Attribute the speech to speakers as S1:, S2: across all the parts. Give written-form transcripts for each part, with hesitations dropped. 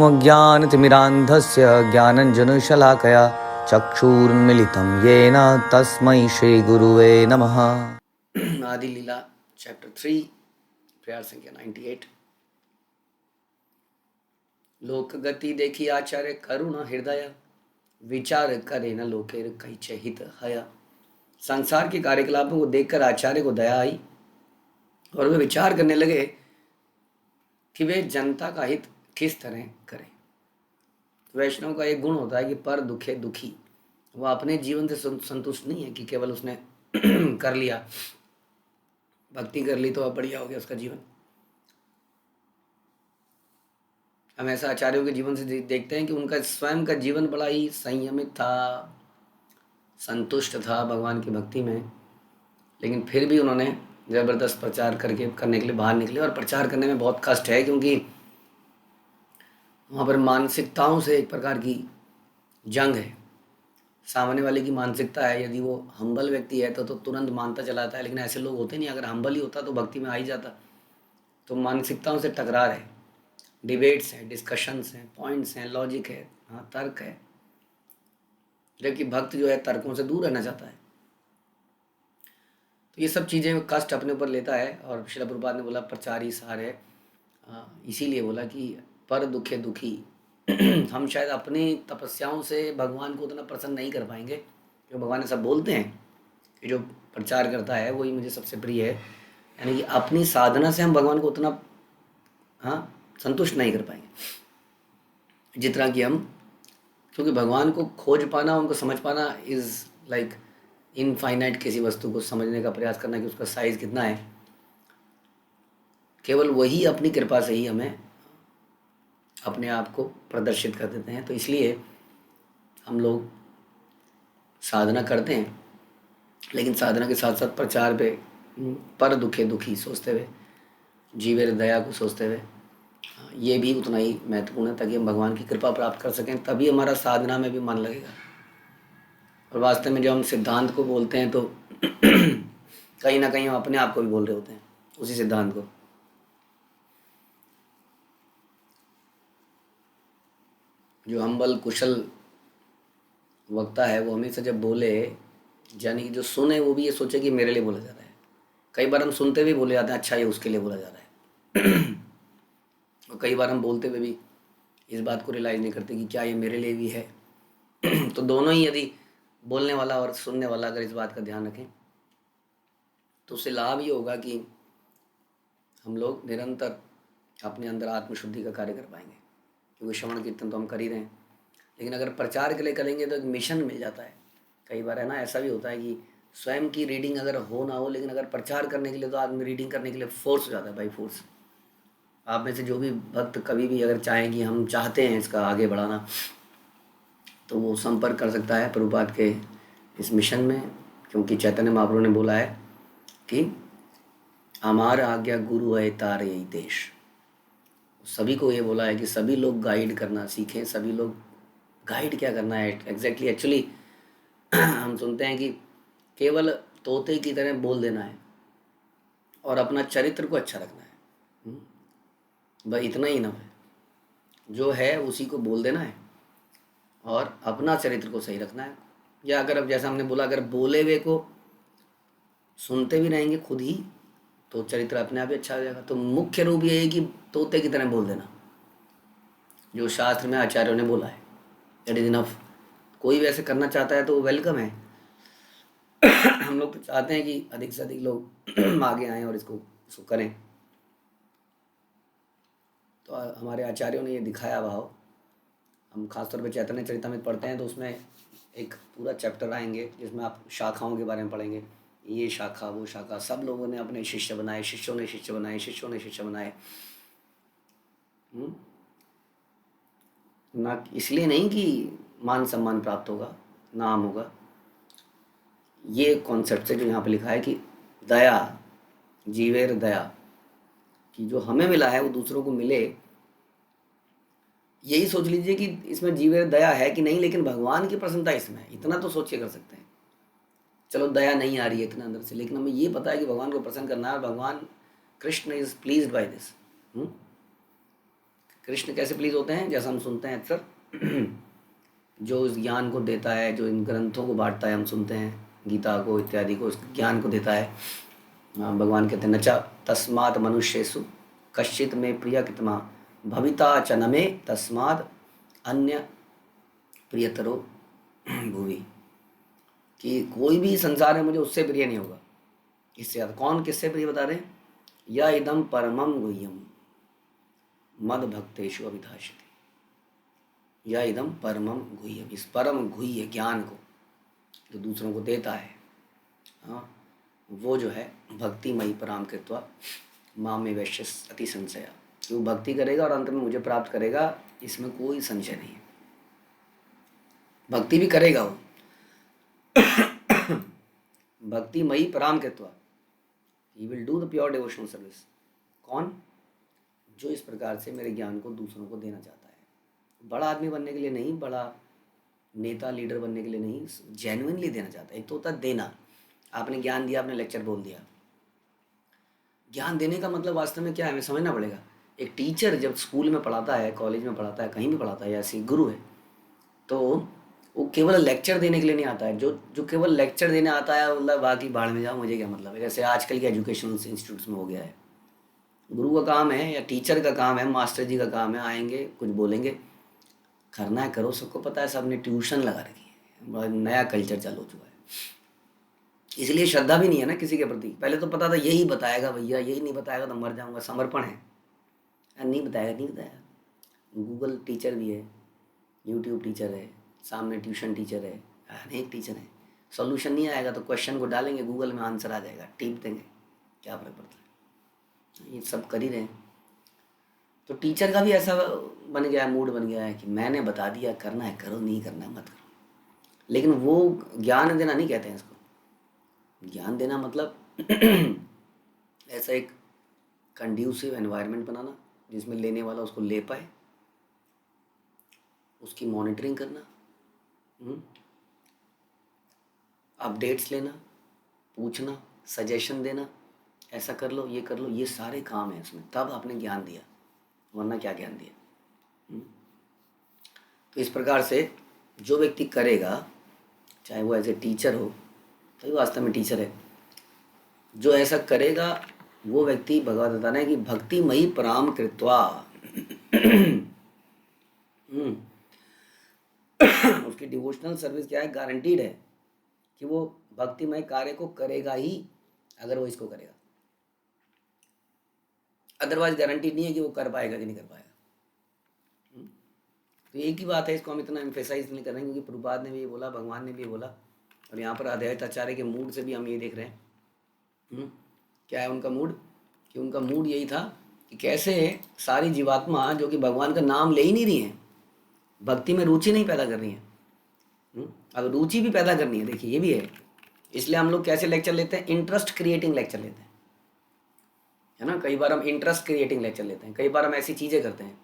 S1: अज्ञानतिमिरान्धस्य ज्ञानञ्जनशलाकया चक्षुरुन्मिलितं येन तस्मै श्रीगुरुवे नमः। आदि लीला चैप्टर 3 प्रयार संख्या 98। लोक गति देखी आचार्य करुण हृदय, विचार करे न लोकेर कैचे हित हया। संसार के कार्यकलापों को देखकर आचार्य को दया आई और वे विचार करने लगे कि वे जनता का हित किस तरह करें। वैष्णव का एक गुण होता है कि पर दुखे दुखी। वह अपने जीवन से संतुष्ट नहीं है कि केवल उसने कर लिया, भक्ति कर ली तो अब बढ़िया हो गया उसका जीवन। हम ऐसा आचार्यों के जीवन से देखते हैं कि उनका स्वयं का जीवन बड़ा ही संयमित था, संतुष्ट था भगवान की भक्ति में, लेकिन फिर भी उन्होंने ज़बरदस्त प्रचार करने के लिए बाहर निकले। और प्रचार करने में बहुत कष्ट है, क्योंकि वहाँ पर मानसिकताओं से एक प्रकार की जंग है। सामने वाले की मानसिकता है, यदि वो हम्बल व्यक्ति है तो तुरंत मानता चला आता है, लेकिन ऐसे लोग होते नहीं। अगर हम्बल ही होता तो भक्ति में आ ही जाता। तो मानसिकताओं से टकरार है, डिबेट्स हैं, डिस्कशंस हैं, पॉइंट्स हैं, लॉजिक है, हाँ तर्क है, जबकि भक्त जो है तर्कों से दूर रहना चाहता है। तो ये सब चीज़ें कष्ट अपने ऊपर लेता है। और श्रील प्रभुपाद ने बोला प्रचार ही सार है, इसीलिए बोला कि पर दुखे दुखी। हम शायद अपनी तपस्याओं से भगवान को उतना प्रसन्न नहीं कर पाएंगे, क्योंकि भगवान ऐसा बोलते हैं कि जो प्रचार करता है वही मुझे सबसे प्रिय है। यानी कि अपनी साधना से हम भगवान को उतना संतुष्ट नहीं कर पाएंगे जितना कि हम, क्योंकि भगवान को खोज पाना, उनको समझ पाना इज़ लाइक इनफाइनाइट। किसी वस्तु को समझने का प्रयास करना कि उसका साइज़ कितना है, केवल वही अपनी कृपा से ही हमें अपने आप को प्रदर्शित कर देते हैं। तो इसलिए हम लोग साधना करते हैं, लेकिन साधना के साथ साथ प्रचार पे पर दुखे दुखी सोचते हुए, जीवेर दया को सोचते हुए, ये भी उतना ही महत्वपूर्ण है, ताकि हम भगवान की कृपा प्राप्त कर सकें। तभी हमारा साधना में भी मन लगेगा। और वास्तव में जब हम सिद्धांत को बोलते हैं तो कहीं ना कहीं हम अपने आप को भी बोल रहे होते हैं उसी सिद्धांत को। जो हम्बल कुशल वक्ता है वो हमेशा जब बोले, यानी कि जो सुने वो भी ये सोचे कि मेरे लिए बोला जा रहा है। कई बार हम सुनते हुए बोले जाते हैं अच्छा ये उसके लिए बोला जा रहा है और कई बार हम बोलते हुए भी इस बात को रियलाइज़ नहीं करते कि क्या ये मेरे लिए भी है। तो दोनों ही, यदि बोलने वाला और सुनने वाला अगर इस बात का ध्यान रखें तो उससे लाभ ये होगा कि हम लोग निरंतर अपने अंदर आत्मशुद्धि का कार्य कर पाएंगे। क्योंकि श्रवण कीर्तन तो हम कर ही रहे हैं, लेकिन अगर प्रचार के लिए करेंगे तो एक मिशन मिल जाता है। कई बार है ना, ऐसा भी होता है कि स्वयं की रीडिंग अगर हो ना हो, लेकिन अगर प्रचार करने के लिए तो आदमी रीडिंग करने के लिए फोर्स हो जाता है, बाई फोर्स। आप में से जो भी भक्त कभी भी अगर चाहें कि हम चाहते हैं इसका आगे बढ़ाना, तो वो संपर्क कर सकता है प्रभुपाद के इस मिशन में। क्योंकि चैतन्य महाप्रभु ने बोला है कि हमारा आज्ञा गुरु है तारे यही देश। सभी को ये बोला है कि सभी लोग गाइड करना सीखें। सभी लोग गाइड क्या करना है एग्जैक्टली, एक्चुअली हम सुनते हैं कि केवल तोते की तरह बोल देना है और अपना चरित्र को अच्छा रखना है, बस इतना ही इनफ है। जो है उसी को बोल देना है और अपना चरित्र को सही रखना है। या अगर अब जैसा हमने बोला, अगर बोले हुए को सुनते भी रहेंगे खुद ही, तो चरित्र अपने आप ही अच्छा हो जाएगा। तो मुख्य रूप ये है कि तोते की तरह बोल देना, जो शास्त्र में आचार्यों ने बोला है, दैट इज इनफ। कोई वैसे करना चाहता है तो वेलकम है। हम लोग तो चाहते हैं कि अधिक से अधिक लोग आगे आएँ और इसको करें। तो हमारे आचार्यों ने ये दिखाया भाव। हम खासतौर पे चैतन्य चरितमृत पढ़ते हैं तो उसमें एक पूरा चैप्टर आएंगे जिसमें आप शाखाओं के बारे में पढ़ेंगे। ये शाखा वो शाखा, सब लोगों ने अपने शिष्य बनाए, शिष्यों ने शिष्य बनाए, शिष्यों ने शिष्य बनाए। ना इसलिए नहीं कि मान सम्मान प्राप्त होगा, नाम होगा। ये कॉन्सेप्ट से जो यहाँ पे लिखा है कि दया, जीवेर दया, कि जो हमें मिला है वो दूसरों को मिले। यही सोच लीजिए कि इसमें जीवेर दया है कि नहीं, लेकिन भगवान की प्रसन्नता इसमें, इतना तो सोच के कर सकते हैं। चलो दया नहीं आ रही है इतना अंदर से, लेकिन हमें ये पता है कि भगवान को प्रसन्न करना है और भगवान Krishna is pleased by this. Krishna कैसे प्लीज होते हैं, जैसा हम सुनते हैं अक्सर जो इस ज्ञान को देता है, जो इन ग्रंथों को बांटता है, हम सुनते हैं गीता को इत्यादि को, इस ज्ञान को देता है। भगवान कहते हैं नचा तस्मात् मनुष्येषु कश्चित में प्रियकृतमा भविता च न मे तस्मात् अन्य प्रियतरो भुवि, कि कोई भी संसार में मुझे उससे प्रिय नहीं होगा, इससे ज़्यादा। कौन किससे प्रिय बता रहे हैं? या इदम परमम गुह्यम मद भक्तेषु अभिधाष्यति, या इदम परमम गुह्यम, इस परम गुह्य ज्ञान को जो दूसरों को देता है, हाँ, वो जो है भक्तिमयी पराम कृत्वा माम में वैश्य अति संशया, कि वो भक्ति करेगा और अंत में मुझे प्राप्त करेगा, इसमें कोई संशय नहीं है। भक्ति भी करेगा वो भक्तिमयी पराम कृत्वा, he will do the pure devotional service. कौन? जो इस प्रकार से मेरे ज्ञान को दूसरों को देना चाहता है। बड़ा आदमी बनने के लिए नहीं, बड़ा नेता लीडर बनने के लिए नहीं, जेन्युइनली देना चाहता है। एक तो होता है देना, आपने ज्ञान दिया, आपने लेक्चर बोल दिया। ज्ञान देने का मतलब वास्तव में क्या है, हमें समझना पड़ेगा। एक टीचर जब स्कूल में पढ़ाता है, कॉलेज में पढ़ाता है, कहीं भी पढ़ाता है, या ऐसी गुरु है, तो वो केवल लेक्चर देने के लिए नहीं आता है। जो केवल लेक्चर देने आता है, मतलब बाकी भाड़ में जाओ, मुझे क्या मतलब है। जैसे आजकल के एजुकेशनल इंस्टीट्यूट्स में हो गया है, गुरु का काम है या टीचर का काम है, मास्टर जी का काम है, आएंगे कुछ बोलेंगे, करना है करो, सबको पता है, सबने ट्यूशन लगा रखी है, बड़ा नया कल्चर चालू हो चुका है। इसलिए श्रद्धा भी नहीं है ना किसी के प्रति। पहले तो पता था यही बताएगा भैया, यही नहीं बताएगा तो मर जाऊंगा, समर्पण है। नहीं बताएगा, नहीं बताएगा। गूगल टीचर भी है, यूट्यूब टीचर है, सामने ट्यूशन टीचर है, अनेक टीचर है। सॉल्यूशन नहीं आएगा तो क्वेश्चन को डालेंगे गूगल में, आंसर आ जाएगा, टिप देंगे, क्या फर्क पड़ता है। ये सब कर ही रहे हैं। तो टीचर का भी ऐसा बन गया है, मूड बन गया है कि मैंने बता दिया, करना है करो, नहीं करना है मत करो। लेकिन वो ज्ञान देना नहीं कहते हैं इसको। ज्ञान देना मतलब ऐसा एक कंड्यूसिव एनवायरनमेंट बनाना जिसमें लेने वाला उसको ले पाए, उसकी मॉनिटरिंग करना, अपडेट्स लेना, पूछना, सजेशन देना, ऐसा कर लो, ये कर लो, ये सारे काम हैं इसमें, तब आपने ज्ञान दिया, वरना क्या ज्ञान दिया। तो इस प्रकार से जो व्यक्ति करेगा, चाहे वो एज ए टीचर हो, तो वास्तव में टीचर है, जो ऐसा करेगा वो व्यक्ति, भगवत बताना है कि भक्तिमयी पराम कृत्वा उसकी डिवोशनल सर्विस क्या है, गारंटीड है कि वो भक्तिमय कार्य को करेगा ही, अगर वो इसको करेगा। अदरवाइज गारंटी नहीं है कि वो कर पाएगा कि नहीं कर पाएगा। तो एक ही बात है, इसको हम इतना एम्फेसाइज नहीं कर रहे हैं क्योंकि प्रभुपाद ने भी ये बोला, भगवान ने भी ये बोला, और यहाँ पर अद्वैत आचार्य के मूड से भी हम ये देख रहे हैं। क्या है उनका मूड? कि उनका मूड यही था कि कैसे सारी जीवात्मा जो कि भगवान का नाम ले ही नहीं रही है, भक्ति में रुचि नहीं पैदा कर रही है। अब रुचि भी पैदा करनी है, देखिए ये भी है। इसलिए हम लोग कैसे लेक्चर लेते हैं, इंटरेस्ट क्रिएटिंग लेक्चर लेते हैं, है ना। कई बार हम इंटरेस्ट क्रिएटिंग लेक्चर लेते हैं, कई बार हम ऐसी चीज़ें करते हैं,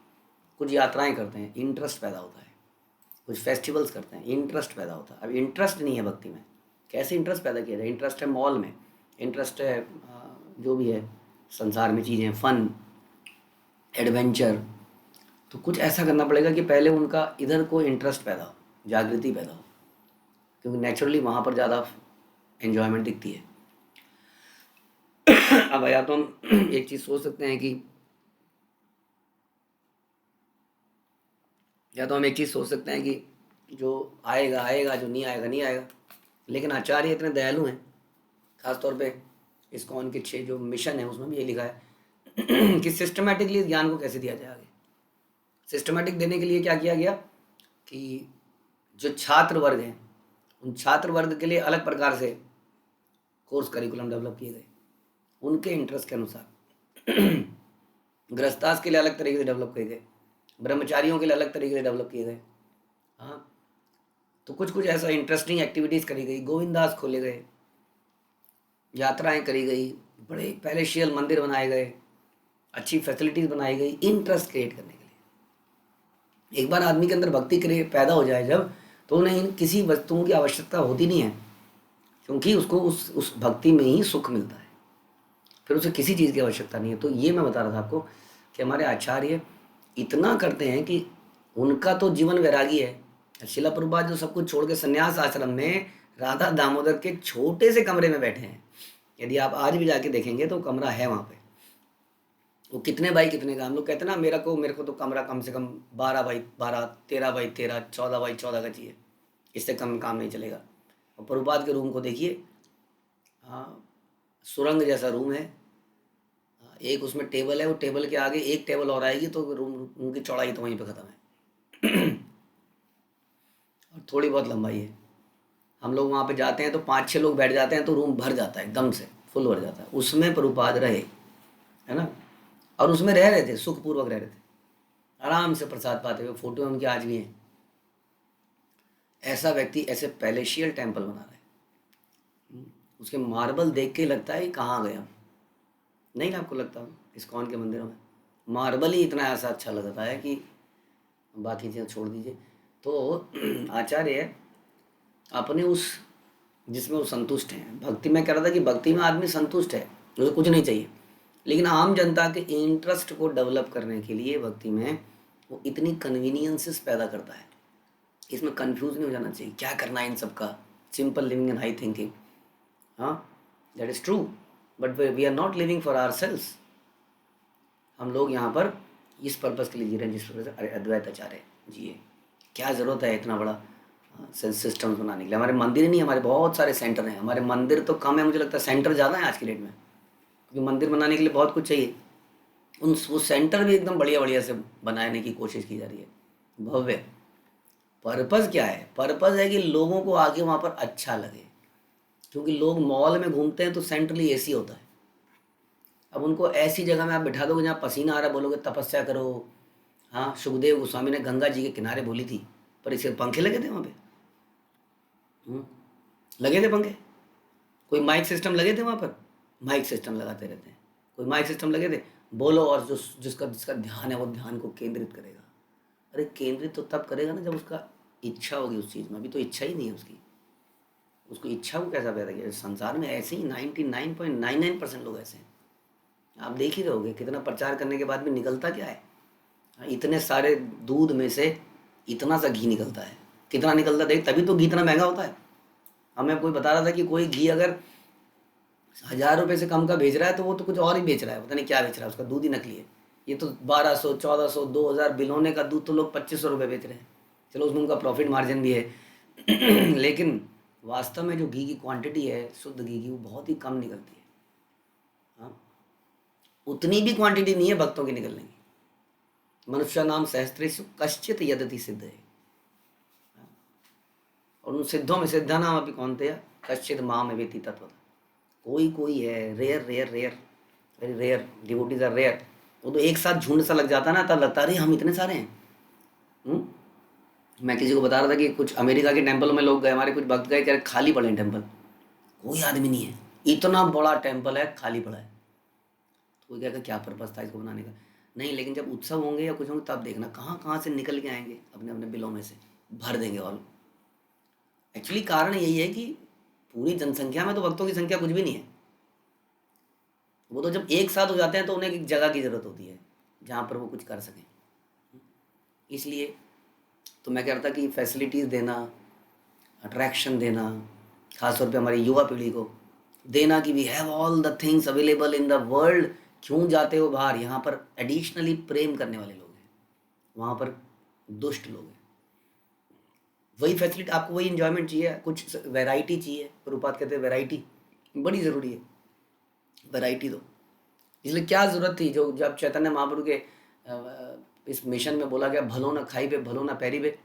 S1: कुछ यात्राएं करते हैं, इंटरेस्ट पैदा होता है, कुछ फेस्टिवल्स करते हैं, इंटरेस्ट पैदा होता है। अब इंटरेस्ट नहीं है भक्ति में, कैसे इंटरेस्ट पैदा किया जाए? इंटरेस्ट है मॉल में, इंटरेस्ट है जो भी है संसार में चीज़ें, फन, एडवेंचर। तो कुछ ऐसा करना पड़ेगा कि पहले उनका इधर को इंटरेस्ट पैदा हो, जागृति पैदा हो, क्योंकि नेचुरली वहाँ पर ज़्यादा एन्जॉयमेंट दिखती है। अब या तो हम एक चीज़ सोच सकते हैं कि जो आएगा आएगा, जो नहीं आएगा नहीं आएगा। लेकिन आचार्य इतने दयालु हैं, खासतौर पे इस्कॉन के 6 जो मिशन है उसमें भी ये लिखा है कि सिस्टमेटिकली इस ज्ञान को कैसे दिया जाए आगे। सिस्टमेटिक देने के लिए क्या किया गया कि जो छात्र वर्ग हैं, उन छात्र वर्ग के लिए अलग प्रकार से कोर्स करिकुलम डेवलप किए गए, उनके इंटरेस्ट के अनुसार। गृहस्थास के लिए अलग तरीके से डेवलप किए गए, ब्रह्मचारियों के लिए अलग तरीके से डेवलप किए गए। हाँ, तो कुछ ऐसा इंटरेस्टिंग एक्टिविटीज़ करी गई, गोविंदास खोले गए, यात्राएं करी गई, बड़े पैलेशियल मंदिर बनाए गए, अच्छी फैसिलिटीज़ बनाई गई, इंटरेस्ट क्रिएट करने के लिए। एक बार आदमी के अंदर भक्ति पैदा हो जाए जब, तो उन्हें किसी वस्तुओं की आवश्यकता होती नहीं है, क्योंकि उसको उस भक्ति में ही सुख मिलता है, फिर उसे किसी चीज़ की आवश्यकता नहीं है। तो ये मैं बता रहा था आपको कि हमारे आचार्य इतना करते हैं कि उनका तो जीवन वैरागी है। शिला प्रभुपाद जो सब कुछ छोड़ के संन्यास आश्रम में राधा दामोदर के छोटे से कमरे में बैठे हैं। यदि आप आज भी जाके देखेंगे तो कमरा है वहाँ पे। वो कितने बाई कितने का, हम लोग कहते हैं ना मेरे को तो कमरा कम से कम 12 बाई 12, 13 बाई 13, 14 बाई 14 का चाहिए, इससे कम काम नहीं चलेगा। और प्रभुपाद के रूम को देखिए, हाँ, सुरंग जैसा रूम है। एक उसमें टेबल है, वो टेबल के आगे एक टेबल और आएगी तो रूम की चौड़ाई तो वहीं पे ख़त्म है। और थोड़ी बहुत लंबाई है। हम लोग वहाँ पे जाते हैं तो 5-6 लोग बैठ जाते हैं तो रूम भर जाता है, एकदम से फुल भर जाता है। उसमें प्रभुपाद रहे, है ना, और उसमें रह रहे थे, सुखपूर्वक रह रहे थे, आराम से प्रसाद पाते हुए। फोटो उनकी आज भी हैं। ऐसा व्यक्ति ऐसे पैलेशियल टेम्पल बना रहा है, उसके मार्बल देख के लगता है कहाँ गए हम। नहीं ना, आपको लगता इस्कॉन के मंदिरों में मार्बल ही इतना ऐसा अच्छा लगता है कि बाकी चीज़ें छोड़ दीजिए। तो आचार्य अपने उस जिसमें वो संतुष्ट हैं, भक्ति में कह रहा था कि भक्ति में आदमी संतुष्ट है, उसे कुछ नहीं चाहिए। लेकिन आम जनता के इंटरेस्ट को डेवलप करने के लिए भक्ति में वो इतनी कन्वीनियंसेस पैदा करता है। इसमें कंफ्यूज नहीं हो जाना चाहिए क्या करना है इन सब का। Simple living and high thinking, हाँ, that is true, but we are not living for ourselves. हम लोग यहाँ पर इस पर्पज़ के लिए जी रहे हैं जिस पर्पज़ से अद्वैत आचार्य जिए। क्या ज़रूरत है इतना बड़ा सिस्टम्स बनाने के लिए। हमारे मंदिर ही नहीं, हमारे बहुत सारे सेंटर हैं। हमारे मंदिर तो कम है, मुझे लगता है सेंटर ज़्यादा है आज की डेट में, क्योंकि मंदिर बनाने के लिए बहुत कुछ चाहिए। वो सेंटर भी एकदम बढ़िया बढ़िया से बनाने की कोशिश की जा रही है, भव्य। पर्पज़ क्या है? पर्पज़ है कि लोगों को आगे वहाँ पर अच्छा लगे, क्योंकि लोग मॉल में घूमते हैं तो सेंट्रली एसी होता है। अब उनको ऐसी जगह में आप बिठा दोगे जहाँ पसीना आ रहा है, बोलोगे तपस्या करो। हाँ, सुखदेव गोस्वामी ने गंगा जी के किनारे बोली थी, पर इसके पंखे लगे थे वहाँ पे, लगे थे पंखे। कोई माइक सिस्टम लगे थे वहाँ पर, माइक सिस्टम लगाते रहते हैं। कोई माइक सिस्टम लगे थे, बोलो और जो जिसका जिसका ध्यान है वो ध्यान को केंद्रित करेगा। अरे केंद्रित तो तब करेगा ना जब उसका इच्छा होगी उस चीज़ में। अभी तो इच्छा ही नहीं है उसकी, उसको इच्छा को कैसा पैदा किया। संसार में ऐसे ही 99.99% लोग ऐसे हैं। आप देख ही रहोगे कितना प्रचार करने के बाद भी निकलता क्या है। इतने सारे दूध में से इतना सा घी निकलता है, कितना निकलता है देख, तभी तो घी इतना महंगा होता है। हमें कोई बता रहा था कि कोई घी अगर 1000 रुपये से कम का बेच रहा है तो वो तो कुछ और ही बेच रहा है, पता नहीं क्या बेच रहा है, उसका दूध ही नकली है। ये तो 1200, 1400, 2000 बिलोने का दूध तो लोग 2500 रुपये बेच रहे हैं। चलो उसमें उनका प्रॉफिट मार्जिन भी है। लेकिन वास्तव में जो घी की क्वांटिटी है शुद्ध घी की, वो बहुत ही कम निकलती है। हाँ, उतनी भी क्वांटिटी नहीं है भक्तों की निकलने की। मनुष्य नाम सहस्त्रेषु कश्चित यदति सिद्ध है। और उन सिद्धों में सिद्धा नाम अभी कौन थे? कश्चित माम वेति तत्व। कोई है, rare rare rare, very rare, devotees are rare. वो तो एक साथ झुंड सा लग जाता है ना, तब लगता है अरे हम इतने सारे हैं। मैं किसी को बता रहा था कि कुछ अमेरिका के टेम्पलों में लोग गए, हमारे कुछ भक्त गए, कह खाली पड़े हैं टेम्पल, कोई आदमी नहीं है, इतना बड़ा टेम्पल है खाली पड़ा है। तो कोई कहेगा क्या पर्पज़ था इसको बनाने का? नहीं, लेकिन जब उत्सव होंगे या कुछ होंगे तब देखना कहाँ कहाँ से निकल के आएंगे, अपने अपने बिलों में से भर देंगे। और एक्चुअली कारण यही है कि पूरी जनसंख्या में तो भक्तों की संख्या कुछ भी नहीं है। वो तो जब एक साथ हो जाते हैं तो उन्हें एक जगह की ज़रूरत होती है जहाँ पर वो कुछ कर सकें। इसलिए तो मैं कह रहा था कि फैसिलिटीज़ देना, अट्रैक्शन देना, खासतौर पे हमारी युवा पीढ़ी को देना कि we have all the things available in the world. क्यों जाते हो बाहर? यहाँ पर एडिशनली प्रेम करने वाले लोग हैं, वहाँ पर दुष्ट लोग हैं। वही फैसिलिटी आपको, वही इन्जॉयमेंट चाहिए, कुछ वैरायटी चाहिए। प्रभुपाद कहते हैं वैरायटी बड़ी ज़रूरी है, वैरायटी दो। इसलिए क्या ज़रूरत थी जो जब चैतन्य महाप्रभु के इस मिशन में बोला गया भलो ना खाई पे भलो ना पैरी पे,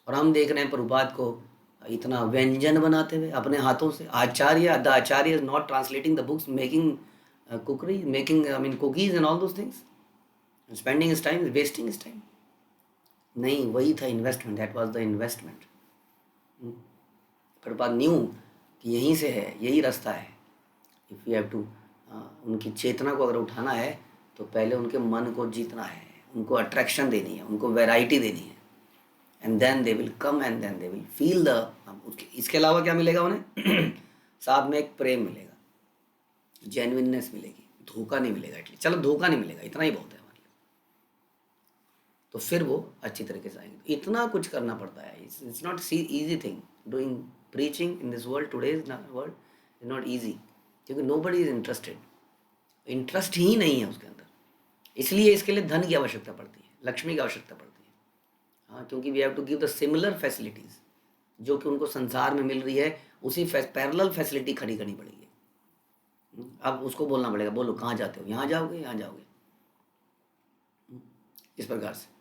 S1: और हम देख रहे हैं प्रभुपाद को इतना व्यंजन बनाते हुए अपने हाथों से। Acharya, the Acharya is not translating the books, making cookery, making I mean cookies and all those things, spending his time, wasting his time. नहीं, वही था investment, that was the investment. Prabhupada knew कि यहीं से है, यही रास्ता है। इफ़ यू हैव टू, उनकी चेतना को अगर उठाना है तो पहले उनके मन को जीतना है, उनको अट्रैक्शन देनी है, उनको वैरायटी देनी है, and then they will come and then they will feel the. इसके अलावा क्या मिलेगा उन्हें? साथ में एक प्रेम मिलेगा, जेन्युइननेस मिलेगी, धोखा नहीं मिलेगा। एटलीस्ट चलो धोखा नहीं मिलेगा, इतना ही बहुत है हमारे लिए। तो फिर वो अच्छी तरीके से आएंगे। इतना कुछ करना पड़ता है, it's not easy thing. Doing preaching in this world, today's world is not easy, क्योंकि nobody is interested, interest ही नहीं है उसके अंदर। इसलिए इसके लिए धन की आवश्यकता पड़ती है, लक्ष्मी की आवश्यकता पड़ती है। हाँ, क्योंकि we have to give the similar facilities जो कि उनको संसार में मिल रही है, उसी पैरेलल फैसिलिटी खड़ी करनी पड़ेगी। अब उसको बोलना पड़ेगा, बोलो कहाँ जाते हो, यहाँ जाओगे, यहाँ जाओगे, इस प्रकार से।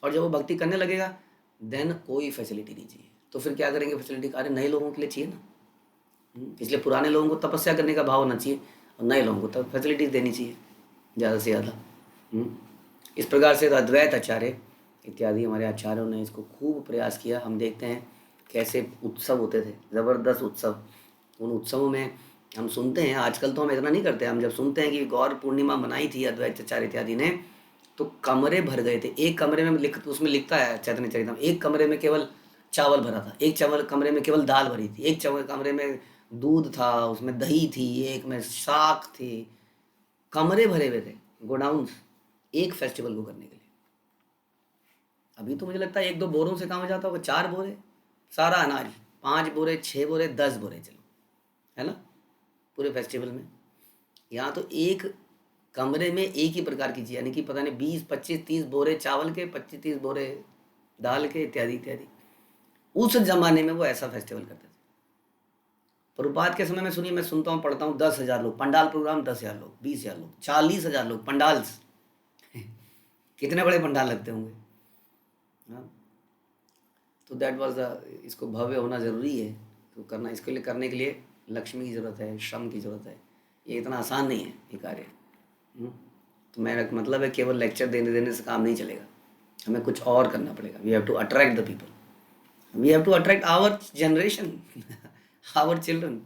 S1: और जब वो भक्ति करने लगेगा देन कोई फैसिलिटी नहीं चाहिए। तो फिर क्या करेंगे फैसिलिटी? अरे नए लोगों के लिए चाहिए ना। इसलिए पुराने लोगों को तपस्या करने का भाव होना चाहिए और नए लोगों को तो फैसिलिटीज देनी चाहिए ज़्यादा से ज़्यादा। इस प्रकार से अद्वैत आचार्य इत्यादि हमारे आचार्यों ने इसको खूब प्रयास किया। हम देखते हैं कैसे उत्सव होते थे, ज़बरदस्त उत्सव। उन उत्सवों में हम सुनते हैं, आजकल तो हम इतना नहीं करते, हम जब सुनते हैं कि गौर पूर्णिमा मनाई थी अद्वैत आचार्य इत्यादि ने, तो कमरे भर गए थे। एक कमरे में उसमें लिखता है चैतन्य चरितम, एक कमरे में केवल चावल भरा था, एक कमरे में केवल दाल भरी थी, एक कमरे में दूध था, उसमें दही थी, एक में साग थी, कमरे भरे हुए थे, गोडाउन्स, एक फेस्टिवल को करने के लिए। अभी तो मुझे लगता है 1-2 बोरों से काम हो जाता होगा, 4 बोरे सारा अनाज, 5 बोरे, 6 बोरे, 10 बोरे, चलो, है ना, पूरे फेस्टिवल में। यहाँ तो एक कमरे में एक ही प्रकार की चीज़, यानी कि पता नहीं 20, 25, 30 बोरे चावल के, 25, 30 बोरे दाल के, इत्यादि इत्यादि। उस जमाने में वो ऐसा फेस्टिवल करते थे। प्रभुपाद के समय में सुनिए, मैं सुनता हूँ, पढ़ता हूँ, 10,000 लोग पंडाल प्रोग्राम, 10,000 लोग, 20,000 लोग, 40,000 लोग पंडाल्स। कितने बड़े पंडाल लगते होंगे। हाँ, तो दैट वाज द, इसको भव्य होना ज़रूरी है। तो करना, इसके लिए करने के लिए लक्ष्मी की ज़रूरत है, श्रम की ज़रूरत है। ये इतना आसान नहीं है ये कार्य। तो मेरा मतलब है केवल लेक्चर देने से काम नहीं चलेगा, हमें कुछ और करना पड़ेगा। We have to attract the people, we have to attract our generation, our children.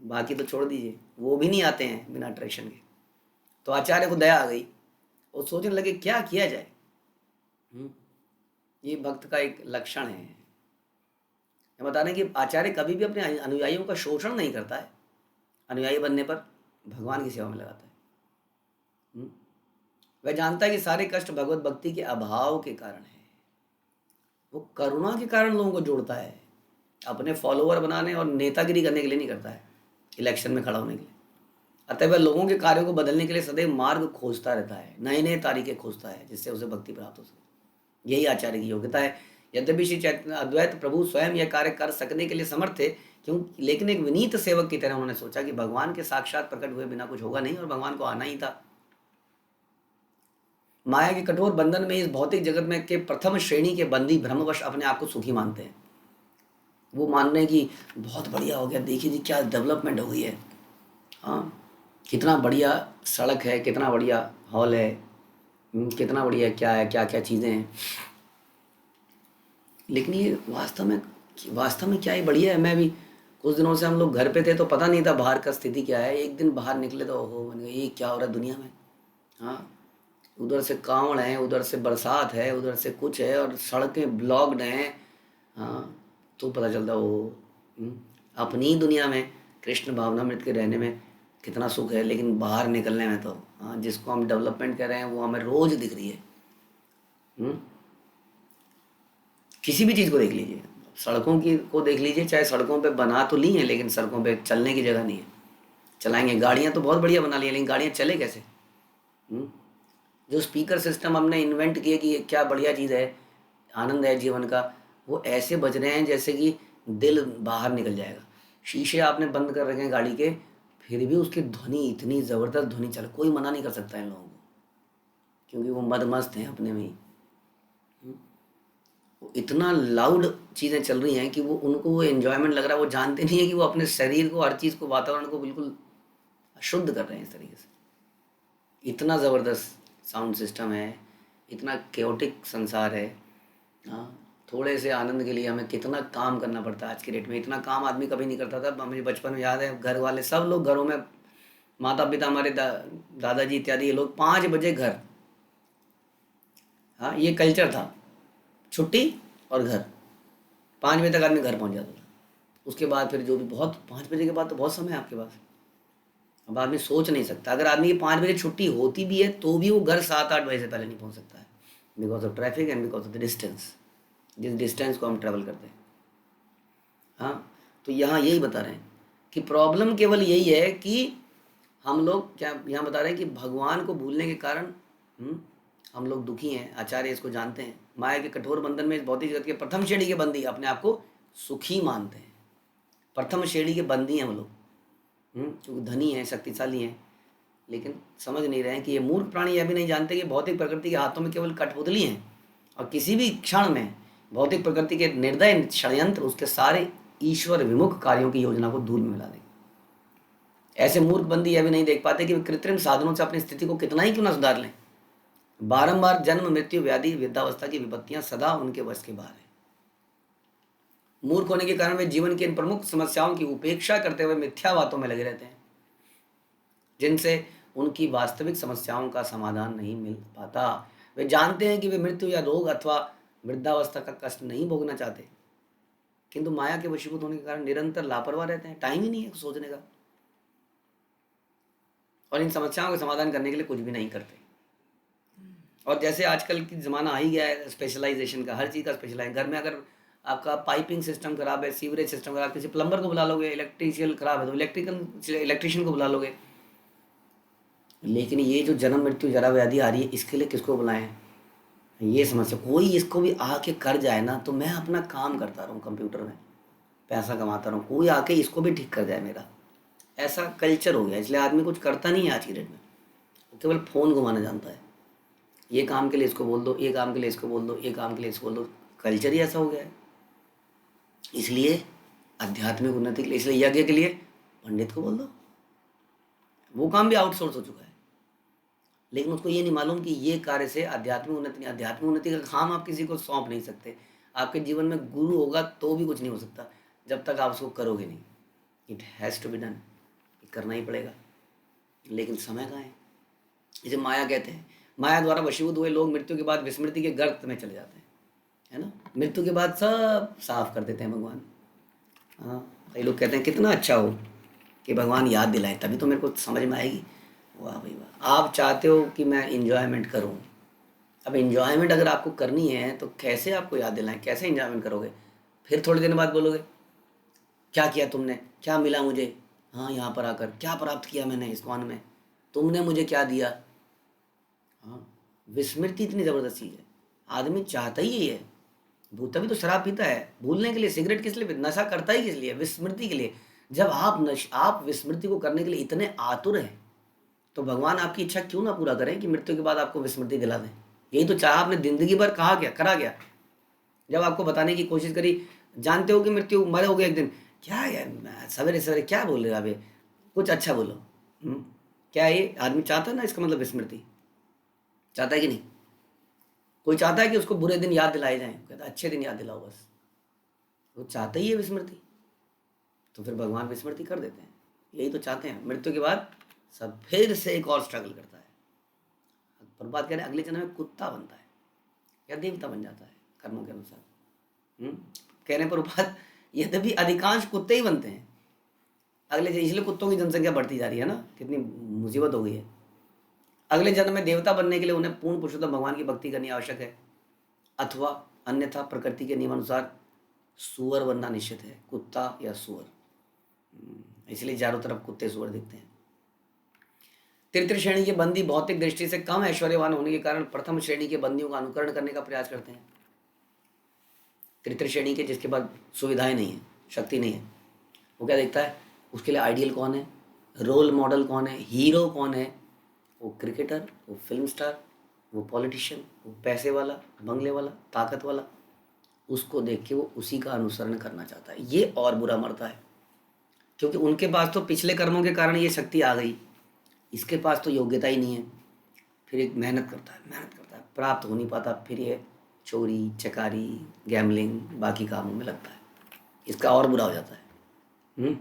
S1: बाकी तो छोड़ दीजिए, वो भी नहीं आते हैं बिना अट्रैक्शन के। तो आचार्य को दया आ गई और सोचने लगे क्या किया जाए। ये भक्त का एक लक्षण है। बता रहे हैं कि आचार्य कभी भी अपने अनुयायियों का शोषण नहीं करता है, अनुयायी बनने पर भगवान की सेवा में लगाता है। वह जानता है कि सारे कष्ट भगवत भक्ति के अभाव के कारण है। वो करुणा के कारण लोगों को जोड़ता है, अपने फॉलोअर बनाने और नेतागिरी करने के लिए नहीं करता है, इलेक्शन में खड़ा होने के लिए। अतः वह लोगों के कार्यों को बदलने के लिए सदैव मार्ग खोजता रहता है, नए नए तरीके खोजता है जिससे उसे भक्ति प्राप्त हो सके। यही आचार्य की योग्यता है। यद्यपि श्री चैतन्य अद्वैत प्रभु स्वयं यह कार्य कर सकने के लिए समर्थ थे, क्योंकि लेकिन एक विनीत सेवक की तरह उन्होंने सोचा कि भगवान के साक्षात प्रकट हुए बिना कुछ होगा नहीं और भगवान को आना ही था। माया के कठोर बंधन में इस भौतिक जगत में के प्रथम श्रेणी के बंदी भ्रमवश अपने आप को सुखी मानते हैं। वो मान रहे हैं कि बहुत बढ़िया हो गया, देखिए जी क्या डेवलपमेंट हो गई है, हाँ कितना बढ़िया सड़क है, कितना बढ़िया हॉल है, कितना बढ़िया क्या है, क्या क्या चीज़ें हैं। लेकिन ये वास्तव में क्या ही बढ़िया है। मैं भी कुछ दिनों से, हम लोग घर पे थे तो पता नहीं था बाहर का स्थिति क्या है। एक दिन बाहर निकले तो ओहो, मैंने कहा ये क्या हो रहा है दुनिया में। हाँ, उधर से कांवड़ है, उधर से बरसात है, उधर से कुछ है और सड़कें ब्लॉक्ड हैं। हाँ, तो पता चलता वो अपनी दुनिया में कृष्ण भावनामृत के रहने में कितना सुख है, लेकिन बाहर निकलने में तो हाँ, जिसको हम डेवलपमेंट कर रहे हैं वो हमें रोज दिख रही है। किसी भी चीज़ को देख लीजिए, सड़कों की को देख लीजिए, चाहे सड़कों पे बना तो ली हैं लेकिन सड़कों पे चलने की जगह नहीं है। चलाएंगे गाड़ियाँ तो बहुत बढ़िया बना ली हैं, लेकिन गाड़ियाँ चले कैसे। जो स्पीकर सिस्टम हमने इन्वेंट किए कि ये क्या बढ़िया चीज़ है, आनंद है जीवन का, वो ऐसे बज रहे हैं जैसे कि दिल बाहर निकल जाएगा। शीशे आपने बंद कर रखे हैं गाड़ी के, फिर भी उसकी ध्वनि इतनी ज़बरदस्त ध्वनि चल, कोई मना नहीं कर सकता इन लोगों को, क्योंकि वो मदमस्त हैं अपने में ही। वो इतना लाउड चीज़ें चल रही हैं कि वो उनको वो एन्जॉयमेंट लग रहा है। वो जानते नहीं है कि वो अपने शरीर को, हर चीज़ को, वातावरण को बिल्कुल अशुद्ध कर रहे हैं इस तरीके से। इतना ज़बरदस्त साउंड सिस्टम है, इतना केओटिक संसार है। हाँ, थोड़े से आनंद के लिए हमें कितना काम करना पड़ता है आज की डेट में। इतना काम आदमी कभी नहीं करता था। मुझे बचपन में याद है, घर वाले सब लोग घरों में, माता पिता हमारे दादाजी इत्यादि, ये लोग 5 बजे घर। हाँ, ये कल्चर था, छुट्टी और घर, 5 बजे तक आदमी घर पहुंच जाता था। उसके बाद फिर जो भी, बहुत 5 बजे के बाद तो बहुत समय है आपके पास। अब आदमी सोच नहीं सकता, अगर आदमी की 5 बजे छुट्टी होती भी है तो भी वो घर 7-8 बजे से पहले नहीं पहुंच सकता है। Because of traffic and because of the distance, जिस डिस्टेंस को हम ट्रैवल करते हैं। हाँ, तो यहाँ यही बता रहे हैं कि प्रॉब्लम केवल यही है कि हम लोग क्या यहाँ बता रहे हैं कि भगवान को भूलने के कारण हम लोग दुखी हैं। आचार्य इसको जानते हैं। माया के कठोर बंधन में इस भौतिक जगत के प्रथम श्रेणी के बंदी अपने आप को सुखी मानते हैं। प्रथम श्रेणी के बंदी हैं वो लोग, क्योंकि धनी हैं, शक्तिशाली हैं, लेकिन समझ नहीं रहे हैं कि ये मूर्ख प्राणी यह भी नहीं जानते कि भौतिक प्रकृति के हाथों में केवल कठपुतली हैं और किसी भी क्षण में भौतिक प्रकृति के निर्दय षड्यंत्र उसके सारे ईश्वर विमुख कार्यों की योजना को धूल में मिला देंगे। ऐसे मूर्ख बंदी यह भी नहीं देख पाते कि वे कृत्रिम साधनों से अपनी स्थिति को कितना ही क्यों ना सुधार लें, बारंबार जन्म मृत्यु व्याधि वृद्धावस्था की विपत्तियां सदा उनके वश के बाहर है। मूर्ख होने के कारण वे जीवन की इन प्रमुख समस्याओं की उपेक्षा करते हुए मिथ्या बातों में लगे रहते हैं, जिनसे उनकी वास्तविक समस्याओं का समाधान नहीं मिल पाता। वे जानते हैं कि वे मृत्यु या रोग अथवा वृद्धावस्था का कष्ट नहीं भोगना चाहते, किंतु माया के वशीभूत होने के कारण निरंतर लापरवाह रहते हैं। टाइम ही नहीं है सोचने का, और इन समस्याओं का समाधान करने के लिए कुछ भी नहीं करते। और जैसे आजकल की ज़माना आ ही गया है स्पेशलाइजेशन का, हर चीज़ का स्पेशलाइज। घर में अगर आपका पाइपिंग सिस्टम खराब है, सीवरेज सिस्टम खराब, किसी प्लम्बर को बुला लोगे, इलेक्ट्रीशियन खराब है तो इलेक्ट्रीशियन को बुला लोगे। लेकिन ये जो जन्म मृत्यु जरा व्याधि आ रही है, इसके लिए किसको बुलाएं? ये समस्या कोई इसको भी आके कर जाए ना, तो मैं अपना काम करता रहूँ कंप्यूटर में, पैसा कमाता रहूँ, कोई आके इसको भी ठीक कर जाए मेरा, ऐसा कल्चर हो गया। इसलिए आदमी कुछ करता नहीं है आज की डेट में, वो केवल फ़ोन घुमाना जानता है। ये काम के लिए इसको बोल दो, ये काम के लिए इसको बोल दो, ये काम के लिए इसको बोल दो, कल्चर ही ऐसा हो गया है। इसलिए आध्यात्मिक उन्नति के लिए, इसलिए यज्ञ के लिए पंडित को बोल दो, वो काम भी आउटसोर्स हो चुका है। लेकिन उसको ये नहीं मालूम कि ये कार्य से आध्यात्मिक उन्नति नहीं, आध्यात्मिक उन्नति का काम आप किसी को सौंप नहीं सकते। आपके जीवन में गुरु होगा तो भी कुछ नहीं हो सकता जब तक आप उसको करोगे नहीं। It has to be done, करना ही पड़ेगा, लेकिन समय कहाँ है। इसे माया कहते हैं। माया द्वारा वशीभूत हुए लोग मृत्यु के बाद विस्मृति के गर्त में चले जाते हैं, है ना। मृत्यु के बाद सब साफ कर देते हैं भगवान। हाँ, कई लोग कहते हैं कितना अच्छा हो कि भगवान याद दिलाए, तभी तो मेरे को समझ में आएगी। वाह भाई वाह, आप चाहते हो कि मैं इन्जॉयमेंट करूँ। अब इन्जॉयमेंट अगर आपको करनी है तो कैसे आपको याद दिलाएं, कैसे इन्जॉयमेंट करोगे? फिर थोड़े दिन बाद बोलोगे क्या किया तुमने, क्या मिला मुझे, हाँ यहाँ पर आकर क्या प्राप्त किया मैंने इस्कॉन में, तुमने मुझे क्या दिया। हाँ, विस्मृति इतनी ज़बरदस्त चीज़ है, आदमी चाहता ही यही है। तभी तो शराब पीता है, भूलने के लिए। सिगरेट किस लिए, नशा करता ही किस लिए? विस्मृति के लिए। जब आप विस्मृति को करने के लिए इतने आतुर हैं, तो भगवान आपकी इच्छा क्यों ना पूरा करें कि मृत्यु के बाद आपको विस्मृति दिला दें। यही तो चाहा आपने, जिंदगी भर कहा गया, करा गया। जब आपको बताने की कोशिश करी, जानते हो कि मृत्यु मरोगे एक दिन, क्या यार सवेरे सवेरे क्या बोल रहे हो अभी, कुछ अच्छा बोलो। क्या ये आदमी चाहता है ना, इसका मतलब विस्मृति चाहता है कि नहीं? कोई चाहता है कि उसको बुरे दिन याद दिलाए जाएं? कहता है अच्छे दिन याद दिलाओ बस। वो चाहता ही है विस्मृति, तो फिर भगवान विस्मृति कर देते हैं। यही तो चाहते हैं। मृत्यु के बाद सब फिर से एक और स्ट्रगल करता है। प्रभुपाद कह रहे हैं अगले जन्म में कुत्ता बनता है या देवता बन जाता है कर्मों के अनुसार। कह रहे हैं प्रभुपाद यद्यपि अधिकांश कुत्ते ही बनते हैं अगले, इसलिए कुत्तों की जनसंख्या बढ़ती जा रही है ना, कितनी मुसीबत हो गई है। अगले जन्म में देवता बनने के लिए उन्हें पूर्ण पुरुषोत्तम भगवान की भक्ति करनी आवश्यक है, अथवा अन्यथा प्रकृति के नियमानुसार सुअर बनना निश्चित है, कुत्ता या सुअर। इसलिए चारों तरफ कुत्ते सुअर दिखते हैं। तृतीय श्रेणी के बंदी भौतिक दृष्टि से कम ऐश्वर्यवान होने के कारण प्रथम श्रेणी के बंदियों का अनुकरण करने का प्रयास करते हैं। तृतीय श्रेणी के, जिसके पास सुविधाएं नहीं है, शक्ति नहीं है, वो क्या देखता है, उसके लिए आइडियल कौन है, रोल मॉडल कौन है, हीरो कौन है? वो क्रिकेटर, वो फिल्म स्टार, वो पॉलिटिशियन, वो पैसे वाला, बंगले वाला, ताकत वाला। उसको देख के वो उसी का अनुसरण करना चाहता है। ये और बुरा मरता है, क्योंकि उनके पास तो पिछले कर्मों के कारण ये शक्ति आ गई, इसके पास तो योग्यता ही नहीं है। फिर एक मेहनत करता है, प्राप्त हो नहीं पाता, फिर ये चोरी चकारी, गैम्बलिंग, बाकी कामों में लगता है। इसका और बुरा हो जाता है।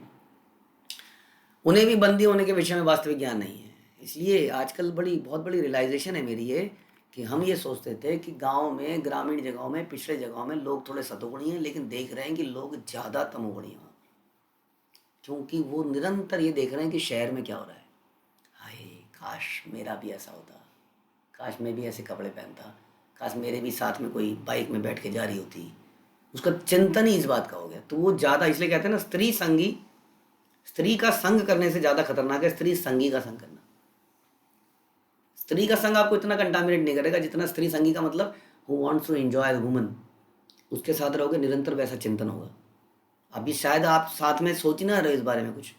S1: उन्हें भी बंदी होने के विषय में वास्तविक ज्ञान नहीं है। इसलिए आजकल बहुत बड़ी रियलाइजेशन है मेरी ये, कि हम ये सोचते थे कि गांव में, ग्रामीण जगहों में, पिछड़े जगहों में लोग थोड़े सतोगुणी हैं, लेकिन देख रहे हैं कि लोग ज़्यादा तमोगुणी हैं, क्योंकि वो निरंतर ये देख रहे हैं कि शहर में क्या हो रहा है। हाय काश मेरा भी ऐसा होता, काश मैं भी ऐसे कपड़े पहनता, काश मेरे भी साथ में कोई बाइक में बैठ के जा रही होती। उसका चिंतन ही इस बात का हो गया। तो वो ज़्यादा, इसलिए कहते हैं ना, स्त्री का संग करने से ज़्यादा खतरनाक है स्त्री संगी का संग करना। स्त्री का संग आपको इतना कंटामिनेट नहीं करेगा जितना स्त्री संगी का, मतलब who wants to enjoy the woman, उसके साथ रहोगे निरंतर वैसा चिंतन होगा। अभी शायद आप साथ में सोच ही ना रहे हो इस बारे में कुछ,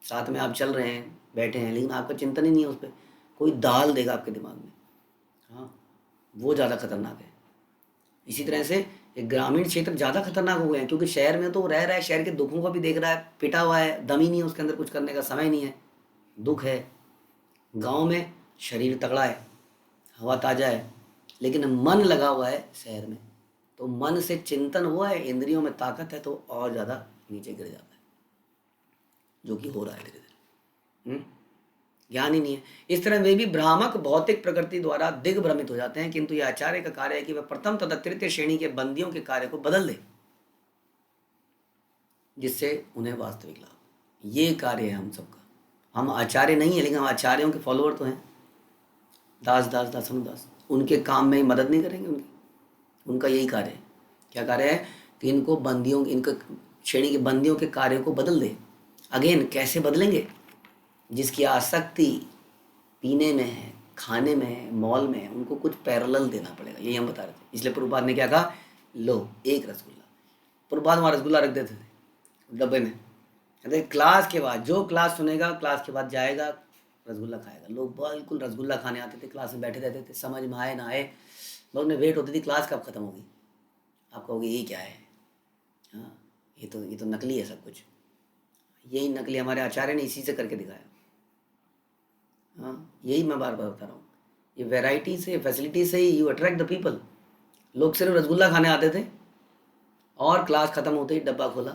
S1: साथ में आप चल रहे हैं, बैठे हैं, लेकिन आपका चिंतन ही नहीं है उस पर, कोई दाल देगा आपके दिमाग में। हाँ, वो ज़्यादा खतरनाक है। इसी तरह से एक ग्रामीण क्षेत्र ज़्यादा खतरनाक हो गए हैं, क्योंकि शहर में तो रह रहा है, शहर के दुखों को भी देख रहा है, पिटा हुआ है, दम ही नहीं है उसके अंदर, कुछ करने का समय नहीं है, दुख है। गांव में शरीर तगड़ा है, हवा ताज़ा है, लेकिन मन लगा हुआ है शहर में, तो मन से चिंतन हुआ है, इंद्रियों में ताकत है, तो और ज़्यादा नीचे गिर जाता है, जो कि हो रहा है धीरे धीरे। ज्ञान ही नहीं है। इस तरह वे भी भ्रामक भौतिक प्रकृति द्वारा दिग्भ्रमित हो जाते हैं, किंतु यह आचार्य का कार्य है कि वह प्रथम तथा तृतीय श्रेणी के बंदियों के कार्य को बदल दे, जिससे उन्हें वास्तविक लाभ। ये कार्य है हम सबका। हम आचार्य नहीं है, लेकिन हम आचार्यों के फॉलोअर तो हैं। दास दास दास दास, उनके काम में मदद नहीं करेंगे उनका यही कार्य है। क्या कार्य है? कि इनको बंदियों, इनके श्रेणी के बंदियों के कार्य को बदल दे। अगेन कैसे बदलेंगे? जिसकी आसक्ति पीने में है, खाने में है, मॉल में है, उनको कुछ पैरेलल देना पड़ेगा। यही हम बता रहे थे। इसलिए प्रभुपाद ने क्या कहा, लो एक रसगुल्ला। प्रभुपाद वहाँ रसगुल्ला रख देते थे डब्बे में, कहते क्लास के बाद जो क्लास सुनेगा, क्लास के बाद जाएगा, रसगुल्ला खाएगा। लोग बिल्कुल रसगुल्ला खाने आते थे, क्लास में बैठे रहते थे, समझ में आए ना आए, लोग ने वेट होती थी क्लास कब खत्म होगी। आप कहोगे ये क्या है? हाँ, ये तो नकली है सब कुछ। यही नकली हमारे आचार्य ने इसी से करके दिखाया। हाँ, यही मैं बार बार बता रहा हूँ। ये वैरायटी से, फैसिलिटी से ही यू अट्रैक्ट द पीपल। लोग सिर्फ रसगुल्ला खाने आते थे और क्लास ख़त्म होते ही डब्बा खोला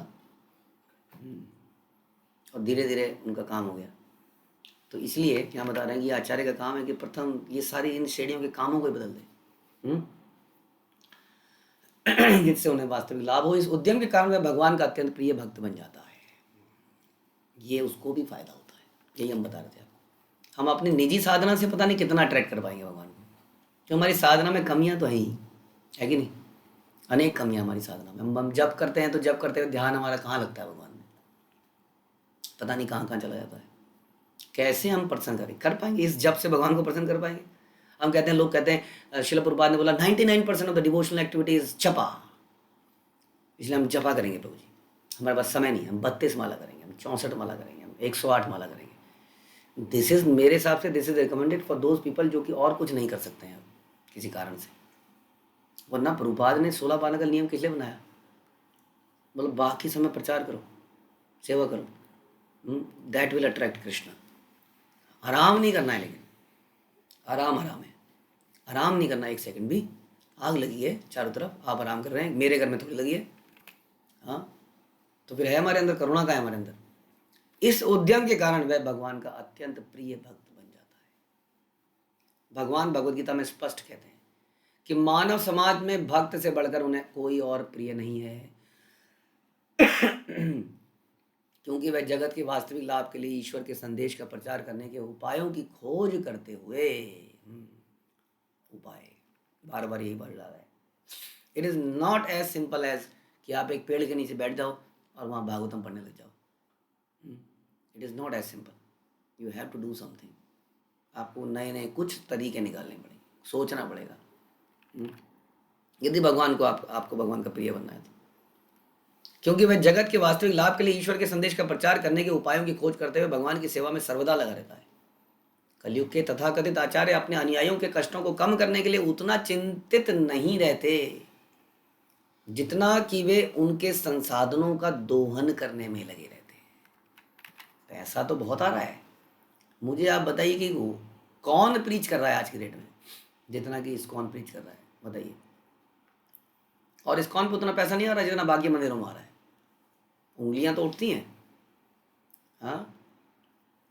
S1: और धीरे धीरे उनका काम हो गया। तो इसलिए क्या बता रहे हैं कि आचार्य का काम है कि प्रथम ये सारी इन श्रेणियों के कामों को ही बदल दे, जिससे उन्हें वास्तविक लाभ हो। इस उद्यम के कारण वह भगवान का अत्यंत प्रिय भक्त बन जाता है। ये उसको भी फायदा होता है। यही हम बता रहे थे आपको। हम अपनी निजी साधना से पता नहीं कितना अट्रैक्ट कर पाएंगे भगवान को, जो हमारी साधना में कमियां तो हैं ही, है कि नहीं? अनेक कमियां हमारी साधना में। हम जप करते हैं तो जप करते हुए ध्यान हमारा कहाँ लगता है भगवान में, पता नहीं कहाँ कहाँ चला जाता है। कैसे हम प्रसन्न कर पाएंगे? इस जप से भगवान को प्रसन्न कर पाएंगे? हम कहते हैं, लोग कहते हैं, शिल प्रभुपाद ने बोला 99% of the devotional activity is जपा, इसलिए हम जपा करेंगे प्रभु जी। हमारे पास समय नहीं, हम 32 माला करेंगे, हम 64 माला करेंगे, हम 108 माला करेंगे। दिस इज, मेरे हिसाब से this is recommended for those people जो कि और कुछ नहीं कर सकते हैं किसी कारण से। वरना प्रभुपाद ने 16 माला का नियम किस लिए बनाया? मतलब बाकी समय प्रचार करो, सेवा करो, दैट विल अट्रैक्ट कृष्ण। आराम नहीं करना है, लेकिन आराम है, आराम नहीं करना। एक सेकंड भी, आग लगी है चारों तरफ, आप आराम कर रहे हैं, मेरे घर में थोड़ी लगी है। हाँ, तो फिर है हमारे अंदर करुणा का है हमारे अंदर। इस उद्यम के कारण वह भगवान का अत्यंत प्रिय भक्त बन जाता है। भगवान भगवद गीता में स्पष्ट कहते हैं कि मानव समाज में भक्त से बढ़कर उन्हें कोई और प्रिय नहीं है, क्योंकि वह जगत के वास्तविक लाभ के लिए ईश्वर के संदेश का प्रचार करने के उपायों की खोज करते हुए, उपाय बार बार यही बढ़ रहा है। It is not as simple as कि आप एक पेड़ के नीचे बैठ जाओ और वहाँ भागवतम पढ़ने लग जाओ। It is not as simple. You have to do something. आपको नए नए कुछ तरीके निकालने पड़ेंगे, सोचना पड़ेगा, यदि भगवान को आपको भगवान का प्रिय बनना है तो। क्योंकि वह जगत के वास्तविक लाभ के लिए ईश्वर के संदेश का प्रचार करने के उपायों की खोज करते हुए भगवान की सेवा में सर्वदा लगा रहता है। कलयुग के तथाकथित आचार्य अपने अनुयायियों के कष्टों को कम करने के लिए उतना चिंतित नहीं रहते जितना कि वे उनके संसाधनों का दोहन करने में लगे रहते हैं। पैसा तो बहुत आ रहा है, मुझे आप बताइए कि वो कौन प्रीच कर रहा है आज की डेट में जितना कि इस्कॉन प्रीच कर रहा है, बताइए। और इस्कॉन पे उतना पैसा नहीं आ रहा जितना बाकी मंदिरों में आ रहा है। उंगलियां तो उठती हैं, हाँ,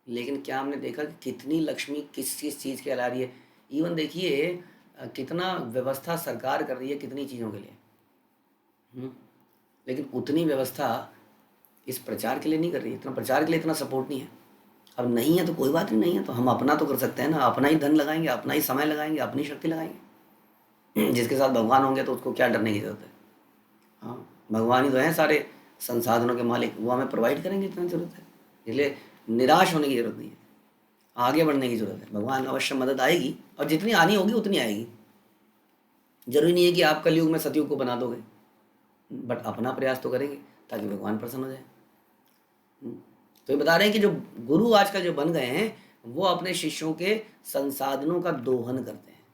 S1: लेकिन क्या हमने देखा कि कितनी लक्ष्मी किस किस चीज़ के ला रही है। इवन देखिए कितना व्यवस्था सरकार कर रही है कितनी चीज़ों के लिए, लेकिन उतनी व्यवस्था इस प्रचार के लिए नहीं कर रही है। इतना प्रचार के लिए इतना सपोर्ट नहीं है। अब नहीं है तो कोई बात नहीं है, तो हम अपना तो कर सकते हैं ना, अपना ही धन लगाएंगे, अपना ही समय लगाएंगे, अपनी शक्ति लगाएंगे। जिसके साथ भगवान होंगे तो उसको क्या डरने की ज़रूरत है। हाँ, भगवान ही तो हैं सारे संसाधनों के मालिक, वो हमें प्रोवाइड करेंगे जितना ज़रूरत है। इसलिए निराश होने की ज़रूरत नहीं है, आगे बढ़ने की ज़रूरत है। भगवान अवश्य मदद आएगी, और जितनी आनी होगी उतनी आएगी। जरूरी नहीं है कि आप कलयुग में सतयुग को बना दोगे, बट अपना प्रयास तो करेंगे ताकि भगवान प्रसन्न हो जाए। तो ये बता रहे हैं कि जो गुरु आजकल जो बन गए हैं, वो अपने शिष्यों के संसाधनों का दोहन करते हैं।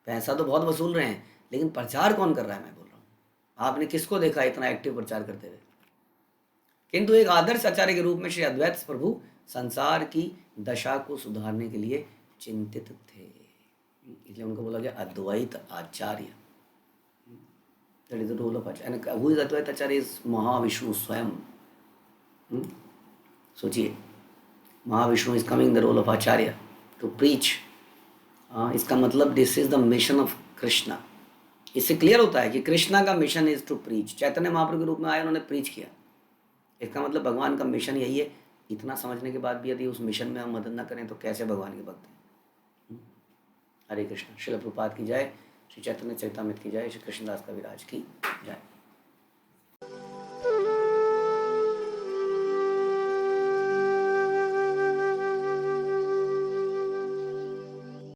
S1: पैसा तो बहुत वसूल रहे हैं, लेकिन प्रचार कौन कर रहा है, मैं बोल रहा हूँ। आपने किसको देखा इतना एक्टिव प्रचार करते हुए? किंतु एक आदर्श आचार्य के रूप में श्री अद्वैत प्रभु संसार की दशा को सुधारने के लिए चिंतित थे, इसलिए उनको बोला गया Advaita Acharya. That is the role of Acharya. And who is Advaita Acharya? Is Mahavishnu स्वयं। सोचिए, Mahavishnu is coming the role of Acharya to preach. इसका मतलब this is the mission of Krishna. इससे क्लियर होता है कि कृष्णा का mission is to preach. Chaitanya Mahaprabhu के रूप में आए, उन्होंने प्रीच किया। इसका मतलब भगवान का मिशन यही है। इतना समझने के बाद भी यदि उस मिशन में हम मदद न करें तो कैसे भगवान के भक्त हैं। हरे कृष्ण। श्रील प्रभुपाद की जय, श्री चैतन्य चरितामृत की जय, श्री कृष्णदास कविराज की जय।